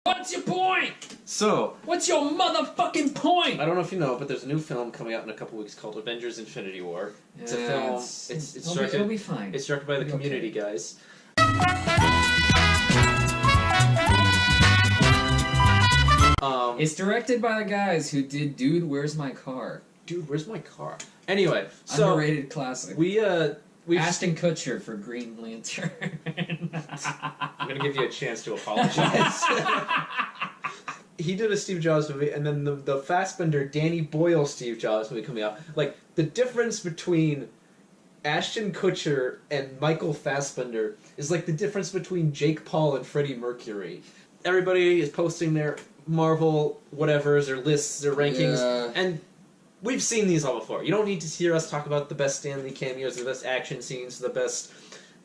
What's your point? So, What's your motherfucking point? I don't know if you know, but there's a new film coming out in a couple weeks called Avengers: Infinity War. It's a film. It's directed. It'll be fine. It's directed by the Community guys. It's directed by the guys who did Dude, Where's My Car? Dude, where's my car? Anyway, so underrated classic. we Ashton Kutcher for Green Lantern. I'm gonna give you a chance to apologize. He did a Steve Jobs movie, and then the Fassbender Danny Boyle Steve Jobs movie coming out. Like, the difference between Ashton Kutcher and Michael Fassbender is like the difference between Jake Paul and Freddie Mercury. Everybody is posting their Marvel whatevers, their lists, their rankings, and we've seen these all before. You don't need to hear us talk about the best Stan Lee cameos, the best action scenes, the best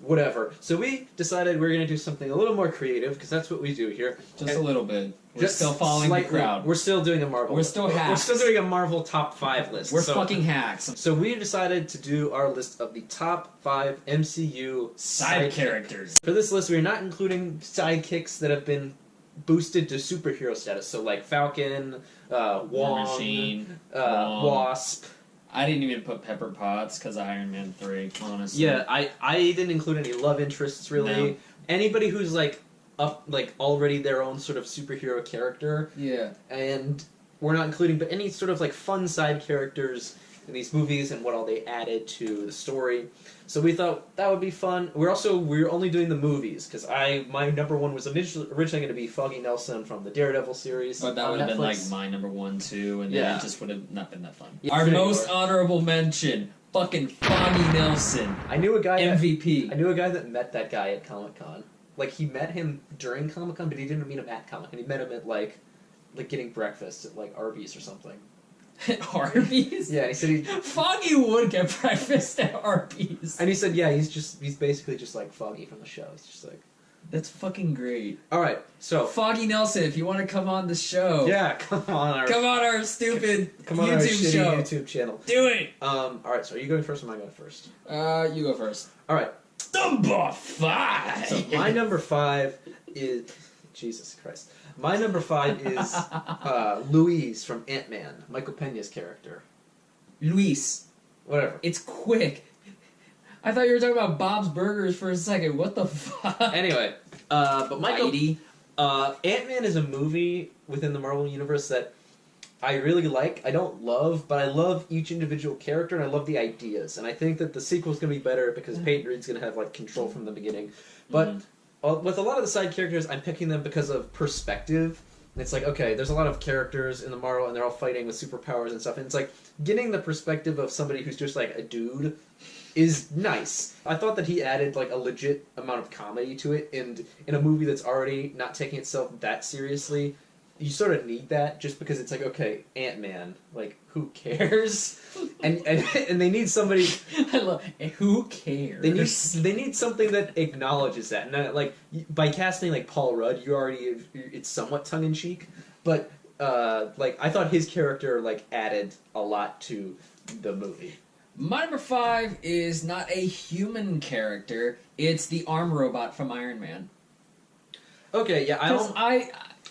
whatever. So we decided we're going to do something a little more creative, because that's what we do here. Just a little bit. We're still following the crowd. We're still doing a Marvel. We're still hacks. We're still doing a Marvel top 5 list. We're fucking hacks. So we decided to do our list of the top 5 MCU Side characters. For this list, we're not including sidekicks that have been boosted to superhero status. So like Falcon, Wong, Machine, Wasp. I didn't even put Pepper Potts because Iron Man 3, honestly. Yeah, I didn't include any love interests really. No. Anybody who's like already their own sort of superhero character. Yeah. And we're not including but any sort of like fun side characters in these movies and what all they added to the story. So we thought that would be fun. We're only doing the movies because my number one was originally going to be Foggy Nelson from the Daredevil series. But that would have been like my number 1 too, and then it just would have not been that fun. Our most honorable mention, fucking Foggy Nelson. I knew a guy MVP. I knew a guy that met that guy at Comic-Con. Like, he met him during Comic-Con, but he didn't meet him at Comic-Con. He met him at like getting breakfast at like Arby's or something. Arby's? Yeah, and he said Foggy would get breakfast at Arby's. And he said, yeah, he's basically just like Foggy from the show. He's just like... That's fucking great. Alright, so... Foggy Nelson, if you want to come on the show... Yeah, come on our stupid come on YouTube our shitty show. YouTube channel. Do it! Alright, so are you going first or am I going first? You go first. Alright. Number 5! So my number 5 is... Jesus Christ. My number 5 is Luis from AntMan, Michael Peña's character. Luis. Whatever. It's quick. I thought you were talking about Bob's Burgers for a second. What the fuck? Anyway, but Michael... AntMan is a movie within the Marvel Universe that I really like. I don't love, but I love each individual character, and I love the ideas. And I think that the sequel's going to be better because Peyton Reed's going to have like control from the beginning. But... with a lot of the side characters, I'm picking them because of perspective. And it's like, okay, there's a lot of characters in the Marvel, and they're all fighting with superpowers and stuff. And it's like, getting the perspective of somebody who's just like a dude is nice. I thought that he added like a legit amount of comedy to it, and in a movie that's already not taking itself that seriously, you sort of need that just because it's like, okay, Ant-Man, like, who cares? and they need somebody... I love who cares? They need something that acknowledges that. And like, by casting like Paul Rudd, it's somewhat tongue-in-cheek, but like, I thought his character like added a lot to the movie. My number 5 is not a human character, it's the arm robot from Iron Man. Okay, yeah,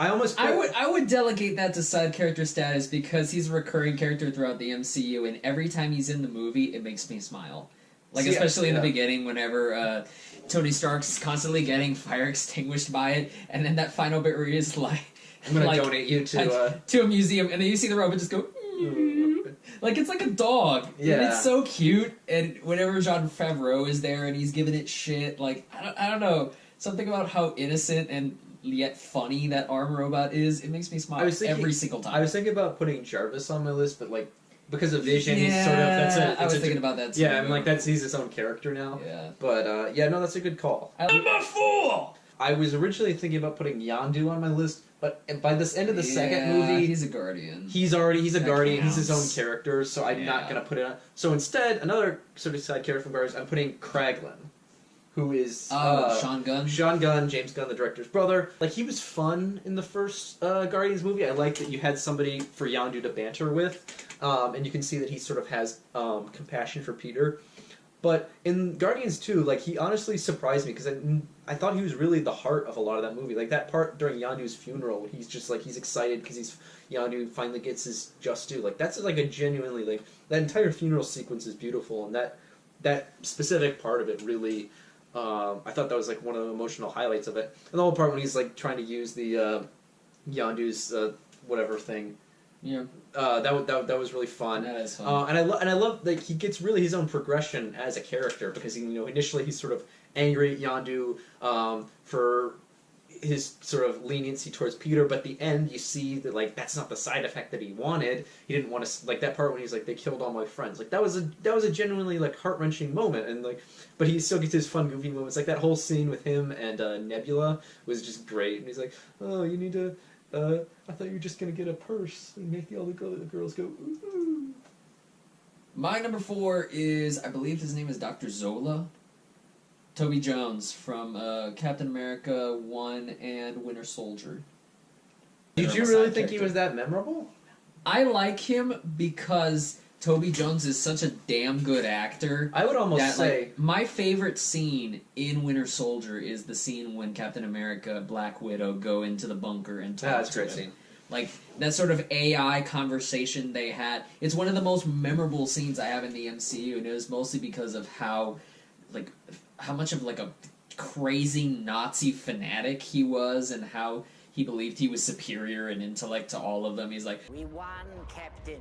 I would delegate that to side character status because he's a recurring character throughout the MCU, and every time he's in the movie, it makes me smile. Like, especially in the beginning, whenever Tony Stark's constantly getting fire extinguished by it, and then that final bit where he's like... I'm gonna donate you to a museum, and then you see the robot just go... Like, it's like a dog. Yeah. And it's so cute, and whenever Jon Favreau is there and he's giving it shit, like, I don't know, something about how innocent and yet funny that arm robot is, it makes me smile every single time. I was thinking about putting Jarvis on my list, but like, because of Vision, he's sort of... I was thinking about that too. Yeah, I'm like, he's his own character now. Yeah. But, yeah, no, that's a good call. Number 4! I was originally thinking about putting Yandu on my list, but by this end of the second movie... he's a Guardian. He's a Guardian, he's his own character, so I'm not going to put it on... So instead, another sort of side character from Guardians, I'm putting Kraglin, who is... Sean Gunn? Sean Gunn, James Gunn, the director's brother. Like, he was fun in the first Guardians movie. I like that you had somebody for Yandu to banter with, and you can see that he sort of has compassion for Peter. But in Guardians 2, like, he honestly surprised me, because I thought he was really the heart of a lot of that movie. Like that part during Yandu's funeral, he's just like he's excited because Yandu finally gets his just due. Like that's like a genuinely like that entire funeral sequence is beautiful, and that specific part of it really, I thought that was like one of the emotional highlights of it. And the whole part when he's like trying to use the Yandu's whatever thing. Yeah. That was really fun. That is fun. And I love like he gets really his own progression as a character because initially he's sort of angry at Yandu for his sort of leniency towards Peter, but at the end you see that like that's not the side effect that he wanted. He didn't want to like that part when he's like they killed all my friends. Like that was a genuinely like heart-wrenching moment, and like but he still gets his fun goofy moments. Like that whole scene with him and Nebula was just great. And he's like, "Oh, you need to I thought you were just gonna get a purse and make all the girls go ooh." My number 4 is, I believe his name is Dr. Zola. Toby Jones from Captain America 1 and Winter Soldier. Did you really think he was that memorable? I like him because Toby Jones is such a damn good actor. I would almost say... Like, my favorite scene in Winter Soldier is the scene when Captain America, Black Widow go into the bunker and talk that's a to great him. Scene. Like, that sort of AI conversation they had. It's one of the most memorable scenes I have in the MCU, and it was mostly because of how much of, like, a crazy Nazi fanatic he was, and how he believed he was superior in intellect to all of them. He's like, "We won, Captain.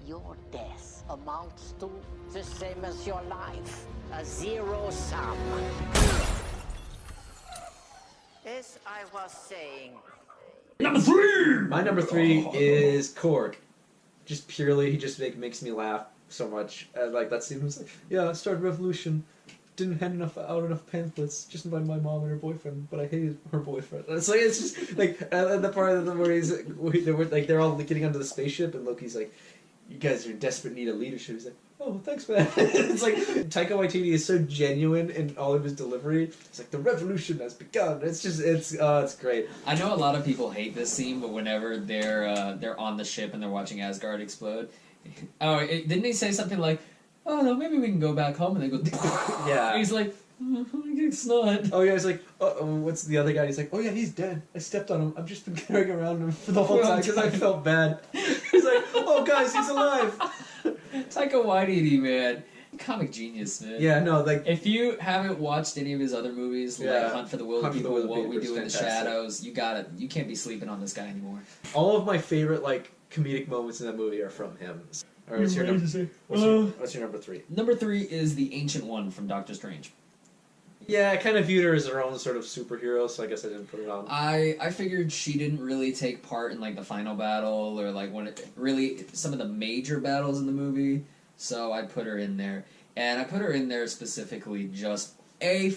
Your death amounts to the same as your life. A zero sum." As I was saying... Number 3! My number 3 is Korg. Just purely, he just makes me laugh so much. Like, that scene was like, yeah, I started revolution. Didn't hand out enough pamphlets. Just invited my mom and her boyfriend, but I hated her boyfriend. It's like it's just like the part of the where he's like they're all getting onto the spaceship, and Loki's like, "You guys are in desperate need of leadership." He's like, "Oh, thanks, man." It's like Taika Waititi is so genuine in all of his delivery. It's like the revolution has begun. It's great. I know a lot of people hate this scene, but whenever they're on the ship and they're watching Asgard explode, didn't he say something like, "Oh no, maybe we can go back home," and they go, yeah. And he's like, "It's not." Oh yeah, he's like, what's the other guy? He's like, "Oh yeah, he's dead. I stepped on him. I've just been carrying around him for the whole time because I felt bad." He's like, "Oh guys, he's alive." Taika Waititi, man. Comic genius, man. Yeah, no, like... If you haven't watched any of his other movies, like Hunt for the Wilder People, What We Do in the Shadows, you can't be sleeping on this guy anymore. All of my favorite, like, comedic moments in that movie are from him. Alright, what's your number 3? Number 3 is the Ancient One from Doctor Strange. Yeah, I kind of viewed her as her own sort of superhero, so I guess I didn't put it on. I figured she didn't really take part in, like, the final battle, or, like, some of the major battles in the movie, so I put her in there. And I put her in there specifically just,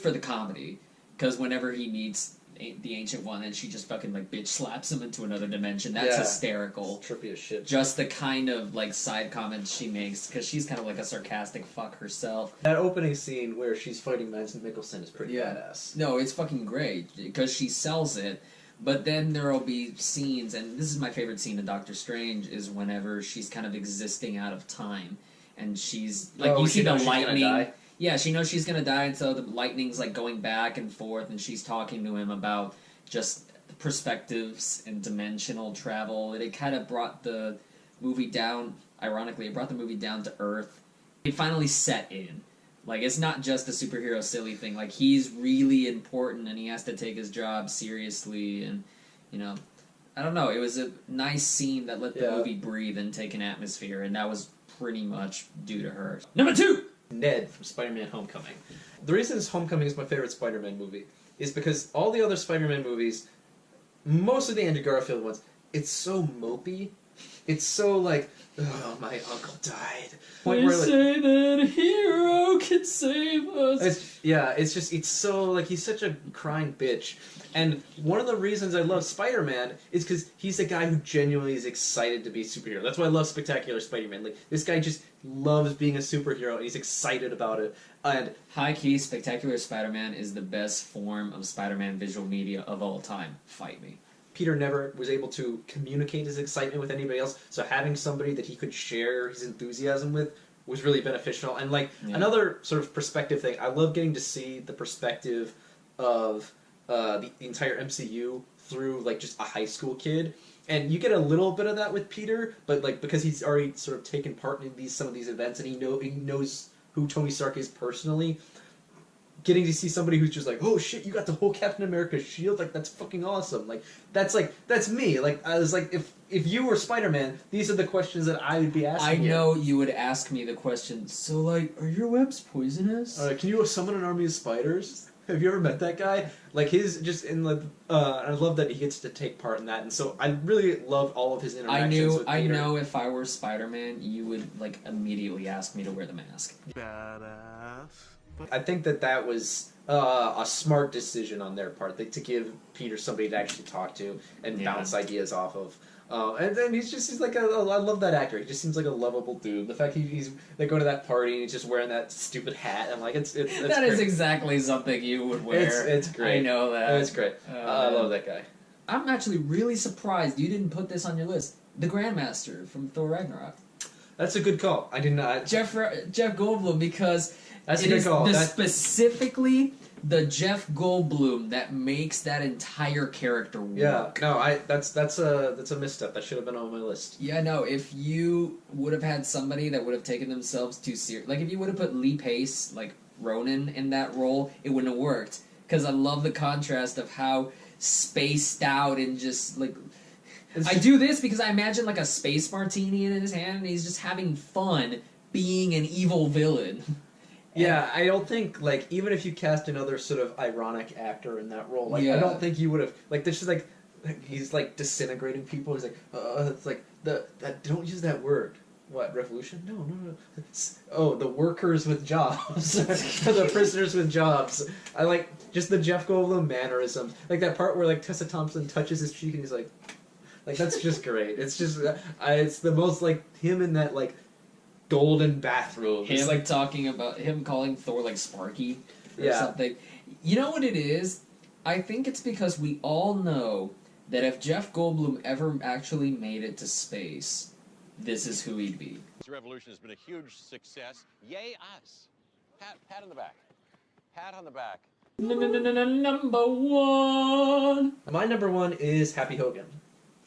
for the comedy, because whenever he meets the Ancient One and she just fucking, like, bitch slaps him into another dimension, that's hysterical. It's trippy as shit. Just the kind of, like, side comments she makes, because she's kind of like a sarcastic fuck herself. That opening scene where she's fighting Mads Mikkelsen is pretty badass. No, it's fucking great, because she sells it, but then there'll be scenes, and this is my favorite scene in Doctor Strange, is whenever she's kind of existing out of time, and she's, like, you see the lightning... Yeah, she knows she's gonna die, and so the lightning's, like, going back and forth, and she's talking to him about just perspectives and dimensional travel. It kind of brought the movie down, ironically, it brought the movie down to earth. It finally set in. Like, it's not just a superhero silly thing. Like, he's really important, and he has to take his job seriously, and, you know... I don't know, it was a nice scene that let the movie breathe and take an atmosphere, and that was pretty much due to her. Number 2! Ned from Spider-Man Homecoming. The reason Homecoming is my favorite Spider-Man movie is because all the other Spider-Man movies, mostly the Andrew Garfield ones, it's so mopey. It's so like, oh, my uncle died. They say that a hero can save us. It's so, like, he's such a crying bitch. And one of the reasons I love Spider-Man is because he's a guy who genuinely is excited to be a superhero. That's why I love Spectacular Spider-Man. Like, this guy just loves being a superhero, and he's excited about it. And high-key, Spectacular Spider-Man is the best form of Spider-Man visual media of all time. Fight me. Peter never was able to communicate his excitement with anybody else, so having somebody that he could share his enthusiasm with was really beneficial. And, like, another sort of perspective thing, I love getting to see the perspective of the entire MCU through like just a high school kid. And you get a little bit of that with Peter, but like because he's already sort of taken part in some of these events, and he knows who Tony Stark is personally. Getting to see somebody who's just like, oh shit, you got the whole Captain America shield, like that's fucking awesome. Like that's me. Like I was like, if you were Spider-Man, these are the questions that I would be asking. I know you would ask me the question. So like, are your webs poisonous? Can you summon an army of spiders? Have you ever met that guy? Like his just in the I love that he gets to take part in that, and so I really love all of his interactions with Peter. I know if I were Spider-Man, you would like immediately ask me to wear the mask. Badass. I think that was a smart decision on their part, to give Peter somebody to actually talk to and bounce ideas off of. And then he's like I love that actor. He just seems like a lovable dude. The fact they go to that party and he's just wearing that stupid hat. I'm like, it's that great. is exactly something you would wear. It's great. I know that. It's great. I love that guy. I'm actually really surprised you didn't put this on your list. The Grandmaster from Thor Ragnarok. That's a good call. I did not. Jeff Goldblum, because that's a good call. Specifically the Jeff Goldblum that makes that entire character work. Yeah, no, that's a misstep. That should have been on my list. Yeah, no, if you would have had somebody that would have taken themselves too serious, like if you would have put Lee Pace, like Ronan, in that role, it wouldn't have worked. Because I love the contrast of how spaced out and just like. I do this because I imagine like a space martini in his hand and he's just having fun being an evil villain. Yeah, I don't think, like, even if you cast another sort of ironic actor in that role, like, I don't think you would have, like, this is like, he's like disintegrating people. He's like, it's like, don't use that word. What, revolution? No. The workers with jobs. The prisoners with jobs. I like just the Jeff Goldblum mannerisms. Like that part where, like, Tessa Thompson touches his cheek and he's like, that's just great. It's just, it's the most, like, him in that, like, golden bathrobe. Him like talking about him calling Thor like Sparky or something. You know what it is? I think it's because we all know that if Jeff Goldblum ever actually made it to space, this is who he'd be. This revolution has been a huge success. Yay us. Pat on the back. Pat on the back. Number one. My number one is Happy Hogan.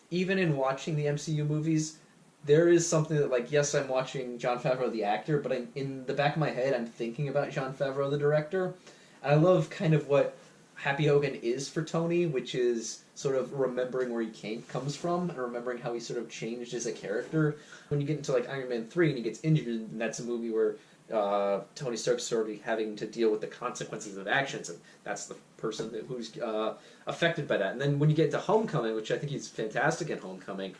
Even in watching the MCU movies, there is something that, like, yes, I'm watching Jon Favreau, the actor, but in the back of my head, I'm thinking about Jon Favreau, the director. And I love kind of what Happy Hogan is for Tony, which is sort of remembering where he comes from and remembering how he sort of changed as a character. When you get into, like, Iron Man 3 and he gets injured, and that's a movie where Tony Stark's sort of having to deal with the consequences of actions, and that's the person who's affected by that. And then when you get to Homecoming, which I think he's fantastic in Homecoming,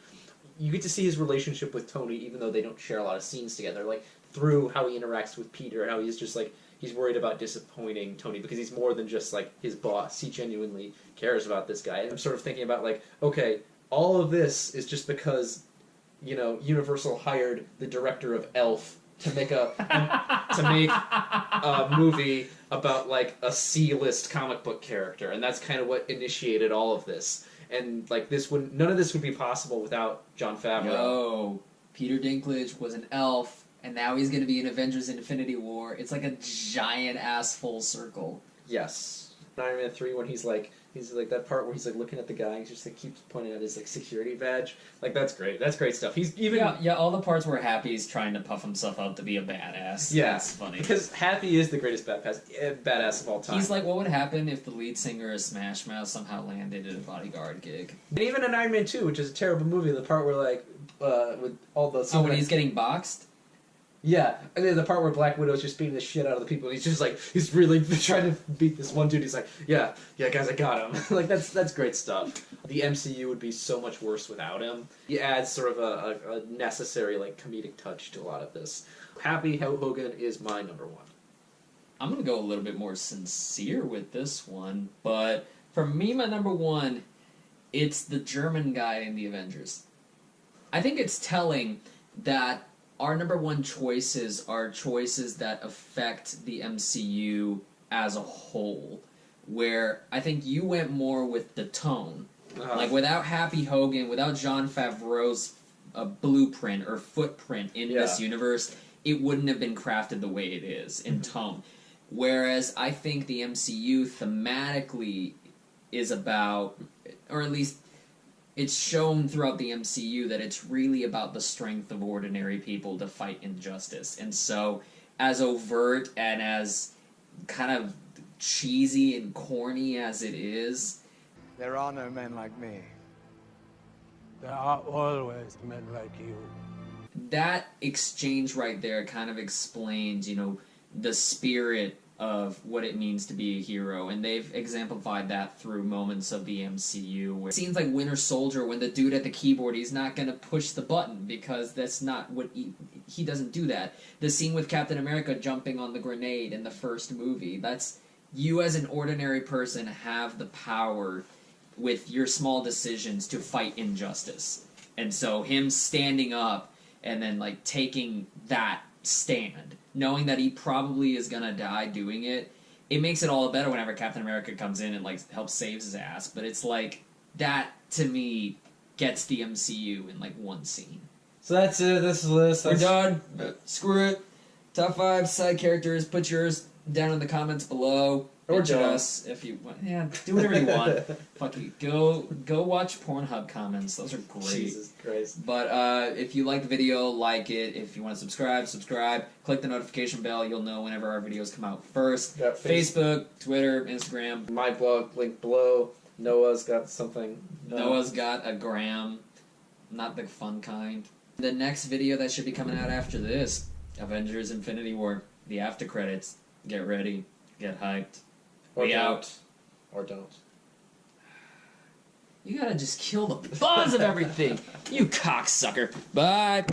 you get to see his relationship with Tony, even though they don't share a lot of scenes together, like, through how he interacts with Peter, how he's just, like, he's worried about disappointing Tony, because he's more than just, like, his boss. He genuinely cares about this guy. And I'm sort of thinking about, like, okay, all of this is just because, you know, Universal hired the director of Elf to make a movie about, like, a C-list comic book character, and that's kind of what initiated all of this. And, like, none of this would be possible without Jon Favreau. Yo, Peter Dinklage was an elf, and now he's going to be in Avengers Infinity War. It's like a giant-ass full circle. Yes. Iron Man 3, when he's like that part where he's like looking at the guy, he just like keeps pointing at his like security badge. Like, that's great. That's great stuff. He's even all the parts where Happy's trying to puff himself up to be a badass. Yeah, that's funny. Because Happy is the greatest badass of all time. He's like, what would happen if the lead singer of Smash Mouth somehow landed at a bodyguard gig? And even in Iron Man 2, which is a terrible movie, the part where like with all the when he's getting boxed. Yeah, and then the part where Black Widow's just beating the shit out of the people, and he's just like, he's really trying to beat this one dude, he's like, yeah, guys, I got him. Like, that's great stuff. The MCU would be so much worse without him. He adds sort of a necessary, like, comedic touch to a lot of this. Happy Hogan is my number one. I'm going to go a little bit more sincere with this one, but for me, my number one, it's the German guy in the Avengers. I think it's telling that our number one choices are choices that affect the MCU as a whole, where I think you went more with the tone. Like, without Happy Hogan, without Jon Favreau's blueprint or footprint in this universe, it wouldn't have been crafted the way it is in tone. Whereas I think the MCU thematically is about, or at least it's shown throughout the MCU that it's really about the strength of ordinary people to fight injustice. And so, as overt and as kind of cheesy and corny as it is, there are no men like me. There are always men like you. That exchange right there kind of explains, you know, the spirit of what it means to be a hero, and they've exemplified that through moments of the MCU. Where it seems like Winter Soldier, when the dude at the keyboard, he's not going to push the button because that's not what he doesn't do that. The scene with Captain America jumping on the grenade in the first movie, that's you as an ordinary person have the power with your small decisions to fight injustice. And so him standing up and then like taking that stand, knowing that he probably is gonna die doing it, it makes it all better whenever Captain America comes in and like helps saves his ass. But it's like that to me gets the MCU in like one scene. So that's it. This is the list. We're done. Screw it. Top 5 side characters. Put yours down in the comments below. Or Bitch at us if you want. Yeah, do whatever you want. Fuck you. Go watch Pornhub comments. Those are great. Jesus Christ. But if you like the video, like it. If you want to subscribe. Click the notification bell. You'll know whenever our videos come out first. Facebook, Twitter, Instagram. My blog, link below. Noah's got something. Noah's got a gram. Not the fun kind. The next video that should be coming out after this, Avengers Infinity War. The after credits. Get ready. Get hyped. Or We don't. out. Or don't. You gotta just kill the buzz of everything. You cocksucker. Bye.